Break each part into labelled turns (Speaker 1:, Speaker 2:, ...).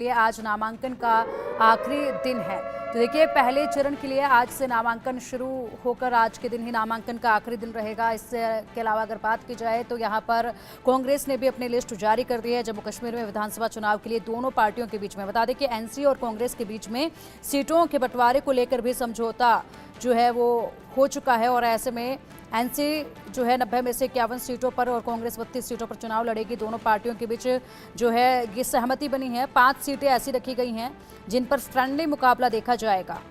Speaker 1: लिए आज नामांकन का आखिरी दिन है। तो देखिए, पहले चरण के लिए आज से नामांकन शुरू होकर आज के दिन ही नामांकन का आखिरी दिन रहेगा। इससे के अलावा अगर बात की जाए तो यहाँ पर कांग्रेस ने भी अपनी लिस्ट जारी कर दी है। जम्मू कश्मीर में विधानसभा चुनाव के लिए दोनों पार्टियों के बीच में, बता दें कि एनसी और कांग्रेस के बीच में सीटों के बंटवारे को लेकर भी समझौता जो है वो हो चुका है। और ऐसे में एनसी जो है 90 में से 51 सीटों पर और कांग्रेस 32 सीटों पर चुनाव लड़ेगी। दोनों पार्टियों के बीच जो है ये सहमति बनी है। 5 सीटें ऐसी रखी गई हैं जिन पर फ्रेंडली मुकाबला देखा जाएगा।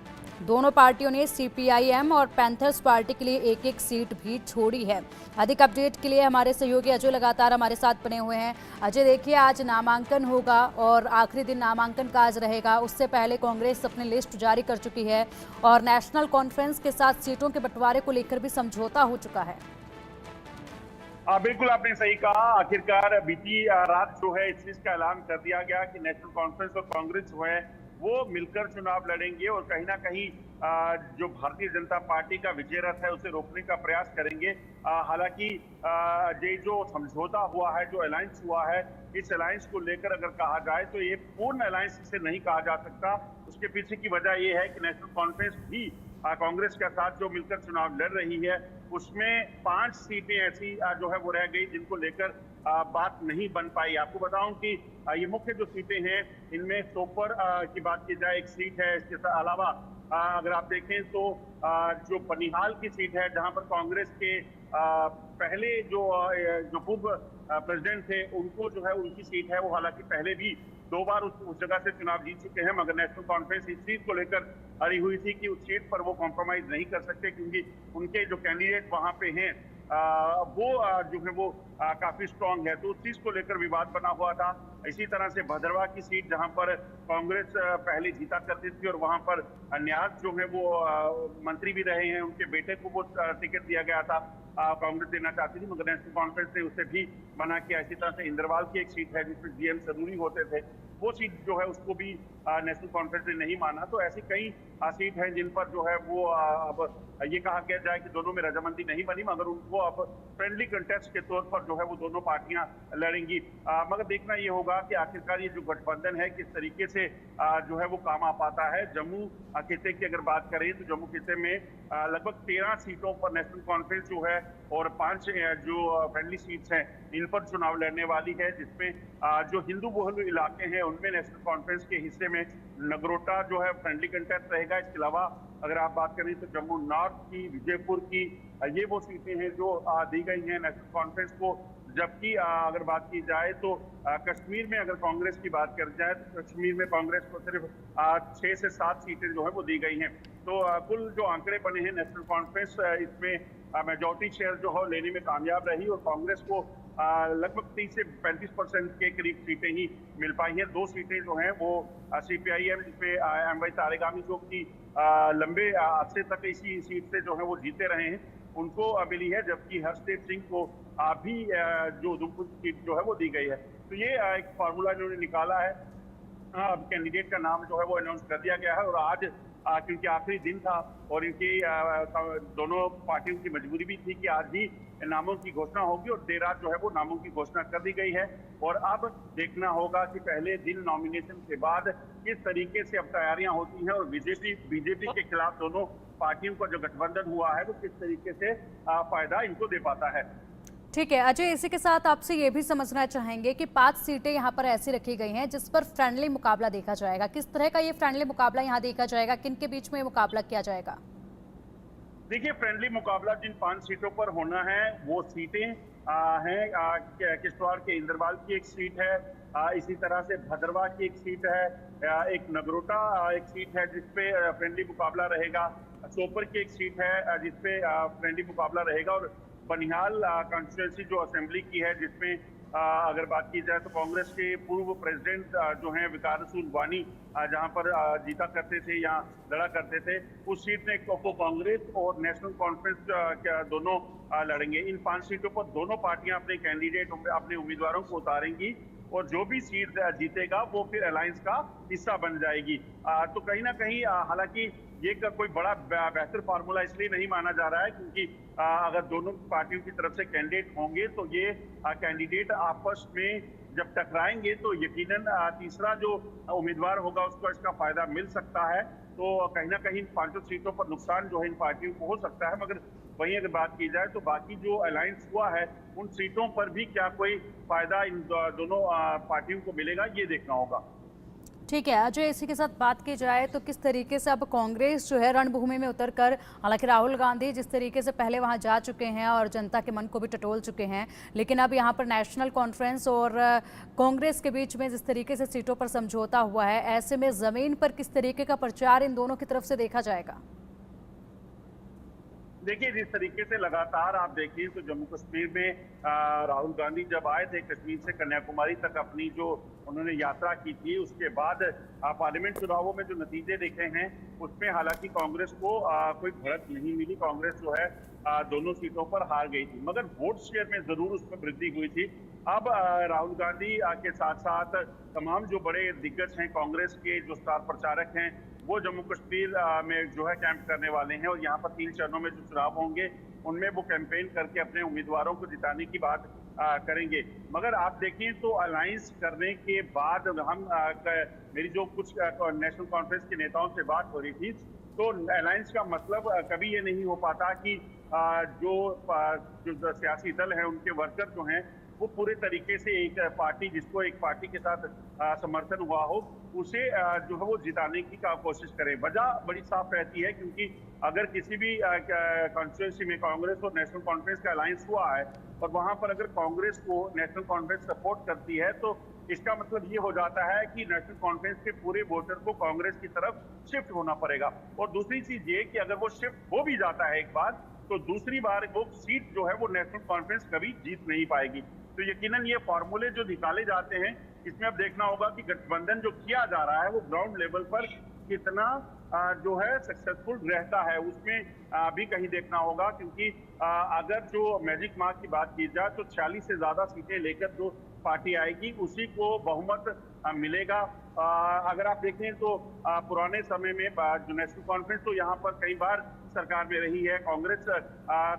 Speaker 1: दोनों पार्टियों ने सीपीआईएम और पैंथर्स पार्टी के लिए एक एक सीट भी छोड़ी है। अधिक अपडेट के लिए हमारे सहयोगी अजय लगातार हमारे साथ बने हुए हैं। अजय, देखिए, आज नामांकन होगा और आखिरी दिन नामांकन का आज रहेगा। उससे पहले कांग्रेस अपनी लिस्ट जारी कर चुकी है और नेशनल कॉन्फ्रेंस के साथ सीटों के बंटवारे को लेकर भी समझौता हो चुका है।
Speaker 2: बिल्कुल आपने सही कहा। आखिरकार बीती रात जो है इस चीज का ऐलान कर दिया गया कि नेशनल कॉन्फ्रेंस और कांग्रेस जो है वो मिलकर चुनाव लड़ेंगे और कहीं ना कहीं जो भारतीय जनता पार्टी का विजय रथ है उसे रोकने का प्रयास करेंगे। हालांकि ये जो समझौता हुआ है, जो अलायंस हुआ है, इस अलायंस को लेकर अगर कहा जाए तो ये पूर्ण अलायंस इसे नहीं कहा जा सकता। उसके पीछे की वजह ये है कि नेशनल कॉन्फ्रेंस भी कांग्रेस के साथ जो मिलकर चुनाव लड़ रही है उसमें 5 सीटें ऐसी जो है वो रह गई जिनको लेकर बात नहीं बन पाई। आपको बताऊं कि ये मुख्य जो सीटें हैं इनमें सोपर की बात की जाए, एक सीट है। इसके अलावा अगर आप देखें तो जो बनिहाल की सीट है जहां पर कांग्रेस के पहले जो पूर्व प्रेसिडेंट थे उनको जो है उनकी सीट है। वो हालांकि पहले भी 2 बार उस जगह से चुनाव जीत चुके हैं, मगर नेशनल कॉन्फ्रेंस इस चीज को लेकर अड़ी हुई थी कि उस सीट पर वो कॉम्प्रोमाइज नहीं कर सकते क्योंकि उनके जो कैंडिडेट वहां पे हैं वो जो है वो काफी स्ट्रांग है। तो उस चीज को लेकर विवाद बना हुआ था। इसी तरह से भद्रवा की सीट जहां पर कांग्रेस पहले जीता करती थी और वहां पर न्याज जो है वो मंत्री भी रहे हैं, उनके बेटे को वो टिकट दिया गया था, कांग्रेस देना चाहती थी मगर नेशनल कॉन्फ्रेंस ने उसे भी मना किया। इसी तरह से इंद्रवाल की एक सीट है जिसमें जीएम जरूरी होते थे, वो सीट जो है उसको भी नेशनल कॉन्फ्रेंस ने नहीं माना। तो ऐसी कई सीट हैं जिन पर जो है वो अब ये कहा गया जाए कि दोनों में रजामंदी नहीं बनी, मगर उनको अब फ्रेंडली कंटेस्ट के तौर पर जो है वो दोनों पार्टियां लड़ेंगी। मगर देखना ये होगा कि आखिरकार ये जो गठबंधन है किस तरीके से जो है वो काम आ पाता है। जम्मू खिते की अगर बात करें तो जम्मू खिते में लगभग 13 सीटों पर नेशनल कॉन्फ्रेंस जो है और 5 जो फ्रेंडली सीट्स हैं इन पर चुनाव लड़ने वाली है, जिसमें जो हिंदू बहुल इलाके हैं उनमें नेशनल कॉन्फ्रेंस के हिस्से में नगरोटा जो है फ्रेंडली कंटेस्ट रहेगा। इसके अलावा अगर आप बात करें तो जम्मू नॉर्थ की, विजयपुर की, ये वो सीटें हैं जो दी गई हैं नेशनल कॉन्फ्रेंस को। जबकि अगर बात की जाए तो कश्मीर में अगर कांग्रेस की बात कर जाए तो कश्मीर में कांग्रेस को सिर्फ 6 से 7 सीटें जो है वो दी गई हैं। तो कुल जो आंकड़े बने हैं नेशनल कॉन्फ्रेंस इसमें मेजॉरिटी शेयर जो है लेने में कामयाब रही और कांग्रेस को लगभग 30 से 35% के करीब सीटें ही मिल पाई हैं। 2 सीटें जो हैं वो सीपीआईएम जिसमें एमवाई तारेगामी जो कि लंबे अरसे तक इसी सीट से जो है वो जीते रहे हैं उनको मिली है, जबकि हर्षदेव सिंह को भी जो उधमपुर सीट जो है वो दी गई है। तो ये एक फार्मूला इन्होंने निकाला है। अब कैंडिडेट का नाम जो है वो अनाउंस कर दिया गया है और आज क्योंकि आखिरी दिन था और इनकी दोनों पार्टियों की मजबूरी भी थी कि आज ही नामों की घोषणा होगी और देर रात जो है वो नामों की घोषणा कर दी गई है। और अब देखना होगा कि पहले दिन नॉमिनेशन के बाद किस तरीके से अब तैयारियां होती हैं और बीजेपी के खिलाफ दोनों पार्टियों का जो गठबंधन हुआ है वो किस तरीके से फायदा इनको दे पाता है।
Speaker 1: ठीक है अजय, इसी के साथ आपसे ये भी समझना चाहेंगे कि 5 सीटें यहाँ पर ऐसी रखी गई हैं जिस पर फ्रेंडली मुकाबला देखा जाएगा। किस तरह का ये फ्रेंडली मुकाबला यहाँ देखा जाएगा, किन के बीच में मुकाबला किया जाएगा?
Speaker 2: देखिए, फ्रेंडली मुकाबला जिन 5 सीटों पर होना है वो सीटें हैं किश्तवाड़ के इंद्रवाल की एक सीट है, इसी तरह से भद्रवा की एक सीट है, एक नगरोटा एक सीट है जिसपे फ्रेंडली मुकाबला रहेगा, सोपर की एक सीट है जिसपे फ्रेंडली मुकाबला रहेगा और बनिहाल कॉन्स्टिट्यूंसी जो असेंबली की है जिसमें अगर बात की जाए तो कांग्रेस के पूर्व प्रेसिडेंट जो हैं विकार रसूल वानी जहां पर जीता करते थे या लड़ा करते थे, उस सीट में को कांग्रेस और नेशनल कॉन्फ्रेंस दोनों लड़ेंगे। इन 5 सीटों पर दोनों पार्टियां अपने कैंडिडेट, अपने उम्मीदवारों को उतारेंगी और जो भी सीट जीतेगा वो फिर अलायंस का हिस्सा बन जाएगी। तो कहीं ना कहीं हालांकि ये कोई बड़ा बेहतर फार्मूला इसलिए नहीं माना जा रहा है क्योंकि अगर दोनों पार्टियों की तरफ से कैंडिडेट होंगे तो ये कैंडिडेट आपस में जब टकराएंगे तो यकीनन तीसरा जो उम्मीदवार होगा उसको इसका फायदा मिल सकता है। तो कहीं ना कहीं पांचों सीटों पर नुकसान जो है इन पार्टियों को हो सकता है, मगर वहीं अगर बात की जाए तो बाकी जो अलायंस हुआ है उन सीटों पर भी क्या कोई फायदा इन दोनों पार्टियों को मिलेगा, ये देखना होगा।
Speaker 1: ठीक है अजय, इसी के साथ बात की जाए तो किस तरीके से अब कांग्रेस जो है रणभूमि में उतरकर, हालांकि राहुल गांधी जिस तरीके से पहले वहां जा चुके हैं और जनता के मन को भी टटोल चुके हैं, लेकिन अब यहां पर नेशनल कॉन्फ्रेंस और कांग्रेस के बीच में जिस तरीके से सीटों पर समझौता हुआ है, ऐसे में जमीन पर किस तरीके का प्रचार इन दोनों की तरफ से देखा जाएगा?
Speaker 2: देखिए, जिस तरीके से लगातार आप देखिए तो जम्मू कश्मीर में राहुल गांधी जब आए थे कश्मीर से कन्याकुमारी तक अपनी जो उन्होंने यात्रा की थी, उसके बाद पार्लियामेंट चुनावों में जो नतीजे देखे हैं उसमें हालांकि कांग्रेस को कोई बढ़त नहीं मिली। कांग्रेस जो है दोनों सीटों पर हार गई थी, मगर वोट शेयर में जरूर उसमें वृद्धि हुई थी। अब राहुल गांधी के साथ साथ तमाम जो बड़े दिग्गज हैं कांग्रेस के, जो स्टार प्रचारक हैं, वो जम्मू कश्मीर में जो है कैंप करने वाले हैं और यहाँ पर 3 चरणों में जो चुनाव होंगे उनमें वो कैंपेन करके अपने उम्मीदवारों को जिताने की बात करेंगे। मगर आप देखें तो अलायंस करने के बाद हम मेरी जो कुछ नेशनल कॉन्फ्रेंस के नेताओं से बात हो रही थी, तो अलायंस का मतलब कभी ये नहीं हो पाता कि जो सियासी दल है उनके वर्कर जो हैं वो पूरे तरीके से एक पार्टी, जिसको एक पार्टी के साथ समर्थन हुआ हो, उसे जो है वो जिताने की कोशिश करें। वजह बड़ी साफ रहती है, क्योंकि अगर किसी भी कॉन्स्टिट्यूंसी में कांग्रेस और नेशनल कॉन्फ्रेंस का अलायंस हुआ है और वहां पर अगर कांग्रेस को नेशनल कॉन्फ्रेंस सपोर्ट करती है, तो इसका मतलब ये हो जाता है कि नेशनल कॉन्फ्रेंस के पूरे वोटर को कांग्रेस की तरफ शिफ्ट होना पड़ेगा। और दूसरी चीज ये कि अगर वो शिफ्ट हो भी जाता है एक बार, तो दूसरी बार वो सीट जो है वो नेशनल कॉन्फ्रेंस कभी जीत नहीं पाएगी। तो यकीनन ये फॉर्मूले जो निकाले जाते हैं, इसमें अब देखना होगा कि गठबंधन जो किया जा रहा है वो ग्राउंड लेवल पर कितना जो है सक्सेसफुल रहता है, उसमें भी कहीं देखना होगा। क्योंकि अगर जो मैजिक मार्क की बात की जाए तो 46 से ज्यादा सीटें लेकर जो पार्टी आएगी उसी को बहुमत मिलेगा। अगर आप देखें तो पुराने समय में जो नेशनल कॉन्फ्रेंस तो यहाँ पर कई बार सरकार में रही है, कांग्रेस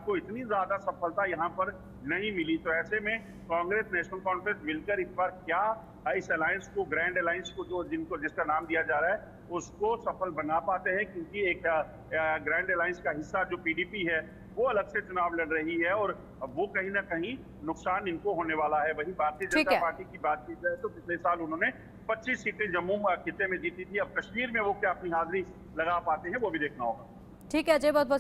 Speaker 2: को इतनी ज्यादा सफलता यहाँ पर नहीं मिली। तो ऐसे में कांग्रेस नेशनल कॉन्फ्रेंस मिलकर इस बार क्या इस अलायंस को, ग्रैंड अलायंस को, जो जिसका नाम दिया जा रहा है, उसको सफल बना पाते हैं। क्योंकि एक ग्रैंड अलायंस का हिस्सा जो पीडीपी है वो अलग से चुनाव लड़ रही है और वो कहीं ना कहीं नुकसान इनको होने वाला है। वहीं भारतीय जनता पार्टी की बात की जाए तो पिछले साल उन्होंने 25 सीटें जम्मू खित्ते में जीती थी। अब कश्मीर में वो क्या अपनी हाजिरी लगा पाते हैं, वो भी देखना होगा।
Speaker 1: ठीक है अजय, बहुत बहुत